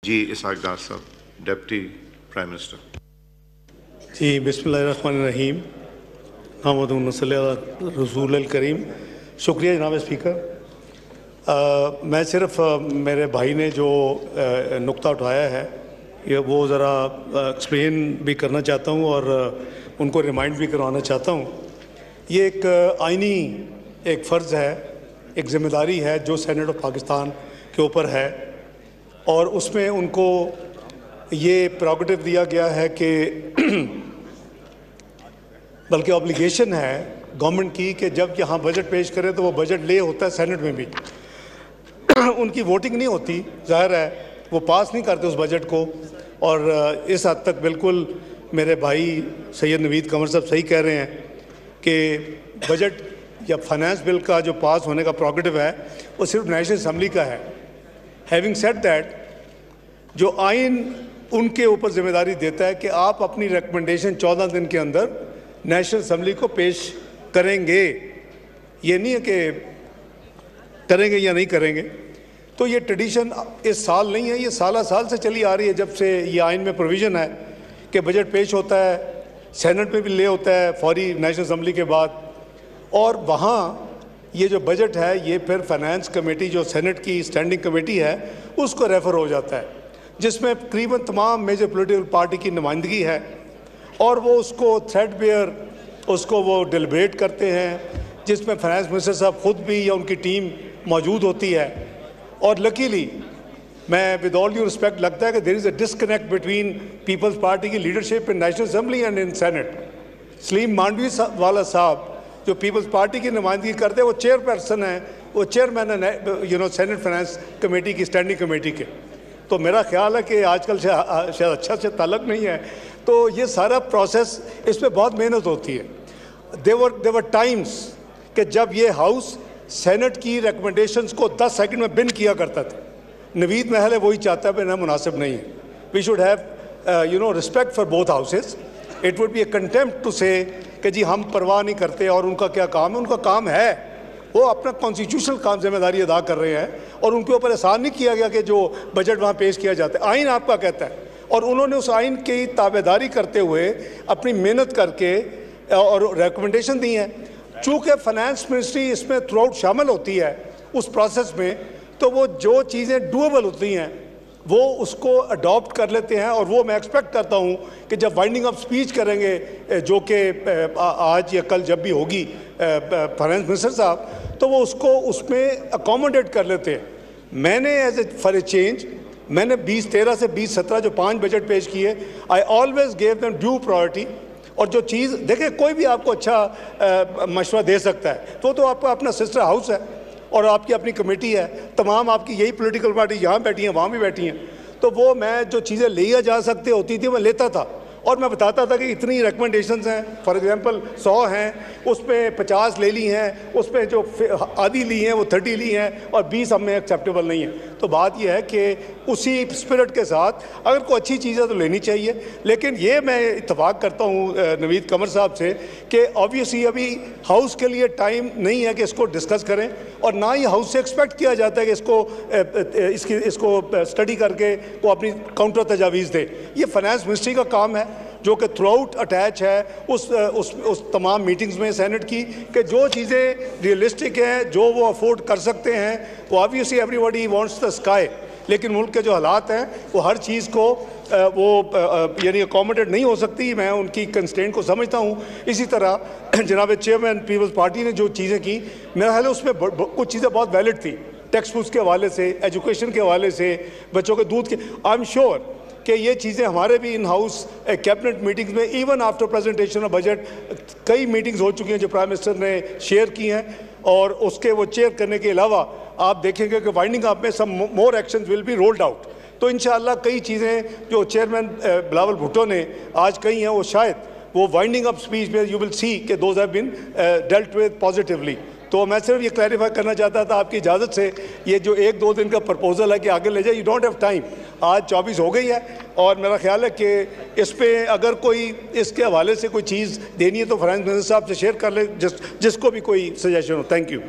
जी Isaac डार साहब, deputy prime minister. जी बिस्मिल्लाहिर्रहमानिर्रहीम, नाहमदुहु व नसल्ली अला रसूलिल करीम। शुक्रिया जनाब स्पीकर। मैं सिर्फ मेरे भाई ने जो नुक्ता उठाया है ये वो ज़रा एक्सप्लेन भी करना चाहता हूँ और उनको रिमाइंड भी करवाना चाहता हूँ। ये एक आइनी एक फ़र्ज़ है, एक ज़िम्मेदारी है जो सेनेट ऑफ पाकिस्तान के ऊपर है और उसमें उनको ये प्रोगेटिव दिया गया है कि बल्कि ऑब्लिगेशन है गवर्नमेंट की कि जब यहाँ बजट पेश करें तो वो बजट ले होता है सेनेट में भी उनकी वोटिंग नहीं होती, ज़ाहिर है वो पास नहीं करते उस बजट को। और इस हद तक बिल्कुल मेरे भाई सैयद नवीद कमर साहब सही कह रहे हैं कि बजट या फाइनेंस बिल का जो पास होने का प्रोगेटिव है वो सिर्फ नेशनल असम्बली का है। हैविंग सेड दैट, जो आइन उनके ऊपर जिम्मेदारी देता है कि आप अपनी रिकमेंडेशन 14 दिन के अंदर नेशनल असम्बली को पेश करेंगे, ये नहीं है कि करेंगे या नहीं करेंगे। तो ये ट्रेडिशन इस साल नहीं है, ये साल से चली आ रही है जब से ये आइन में प्रोविज़न है कि बजट पेश होता है, सेनेट में भी ले होता है फौरी नेशनल असम्बली के बाद, और वहाँ ये जो बजट है ये फिर फाइनेंस कमेटी जो सेनेट की स्टैंडिंग कमेटी है उसको रेफ़र हो जाता है, जिसमें तकरीबन तमाम मेजर पॉलिटिकल पार्टी की नुमाइंदगी है और वो उसको थ्रेडबेयर उसको वो डिलिब्रेट करते हैं, जिसमें फाइनेंस मिनिस्टर साहब ख़ुद भी या उनकी टीम मौजूद होती है। और लकीली मैं विद ऑल ड्यू रिस्पेक्ट लगता है कि there is a disconnect between Peoples Party की leadership in National Assembly and in Senate. Saleem Mandviwala साहब जो पीपल्स पार्टी की नुमाइंदगी करते हैं वो चेयरपर्सन है, वो चेयरमैन है सेनेट फाइनेंस कमेटी की स्टैंडिंग कमेटी के। तो मेरा ख्याल है कि आजकल से शायद अच्छा से ताल्लुक नहीं है, तो ये सारा प्रोसेस इस पर बहुत मेहनत होती है। देवर टाइम्स कि जब ये हाउस सेनेट की रिकमेंडेशंस को 10 सेकंड में बिन किया करता था। नवीद महल है वही चाहता है, ना मुनासिब नहीं है। We should have respect for both houses. It would be a contempt to say कि जी हम परवाह नहीं करते और उनका क्या काम है। उनका काम है, वो अपना कॉन्स्टिट्यूशनल काम जिम्मेदारी अदा कर रहे हैं और उनके ऊपर एहसान नहीं किया गया कि जो बजट वहाँ पेश किया जाता है आइन आपका कहता है, और उन्होंने उस आइन की ताबेदारी करते हुए अपनी मेहनत करके और रिकमेंडेशन दी हैं। चूँकि फाइनेंस मिनिस्ट्री इसमें थ्रू आउट शामिल होती है उस प्रोसेस में, तो वो जो चीज़ें डूएबल होती हैं वो उसको अडॉप्ट कर लेते हैं। और वो मैं एक्सपेक्ट करता हूँ कि जब वाइंडिंग अप स्पीच करेंगे जो कि आज या कल जब भी होगी फाइनेंस मिनिस्टर साहब, तो वो उसको उसमें अकोमोडेट कर लेते हैं। मैंने as a for a change मैंने 2013 से 2017 जो 5 बजट पेश किए, I always gave them due priority. और जो चीज़ देखें, कोई भी आपको अच्छा मशवरा दे सकता है, तो आपका अपना सिस्टर हाउस है और आपकी अपनी कमेटी है, तमाम आपकी यही पॉलिटिकल पार्टी यहाँ बैठी हैं वहाँ भी बैठी हैं, तो वो मैं जो चीज़ें लिया जा सकती होती थी मैं लेता था और मैं बताता था कि इतनी रिकमेंडेशंस हैं, फॉर एग्जांपल 100 हैं, उस पर 50 ले ली हैं, उस पर जो आधी ली हैं वो 30 ली हैं और 20 हमें एक्सेप्टेबल नहीं है। तो बात यह है कि उसी स्पिरिट के साथ अगर कोई अच्छी चीज़ है तो लेनी चाहिए। लेकिन ये मैं इत्तफाक करता हूँ नवीद कमर साहब से कि ऑब्वियसली अभी हाउस के लिए टाइम नहीं है कि इसको डिस्कस करें, और ना ही हाउस से एक्सपेक्ट किया जाता है कि इसको स्टडी करके वो अपनी काउंटर तजावीज़ दे। ये फाइनेंस मिनिस्ट्री का काम है जो कि थ्रू आउट अटैच है उस तमाम मीटिंग्स में सेनेट की, कि जो चीज़ें रियलिस्टिक हैं, जो वो अफोर्ड कर सकते हैं। वो obviously everybody wants the sky, लेकिन मुल्क के जो हालात हैं वो हर चीज़ को यानी अकोमोडेट नहीं हो सकती। मैं उनकी कंस्ट्रेंट को समझता हूँ। इसी तरह जनाब चेयरमैन पीपल्स पार्टी ने जो चीज़ें की, मेरा ख्याल है उसमें कुछ चीज़ें बहुत वैलिड थी, टेक्स्ट बुक्स के हवाले से, एजुकेशन के हवाले से, बच्चों के दूध के। आई एम श्योर कि ये चीज़ें हमारे भी इन हाउस कैबिनेट मीटिंग्स में even after presentation of budget कई मीटिंग्स हो चुकी हैं जो प्राइम मिनिस्टर ने शेयर की हैं, और उसके वो चेयर करने के अलावा आप देखेंगे कि वाइंडिंग अप में some more actions will be rolled out. तो इंशाअल्लाह कई चीज़ें जो चेयरमैन बिलावल भुट्टो ने आज कही हैं वो शायद वो वाइंडिंग अप स्पीच में यू विल सी कि those have been dealt with positively. तो मैं सिर्फ ये क्लैरिफाई करना चाहता था आपकी इजाज़त से, ये जो 1-2 दिन का प्रपोजल है कि आगे ले जाए, यू डोंट हैव टाइम। आज 24 हो गई है और मेरा ख्याल है कि इस पे अगर कोई इसके हवाले से कोई चीज़ देनी है तो फाइनेंस मिनिस्टर साहब से शेयर कर ले, जिसको भी कोई सजेशन हो। Thank you.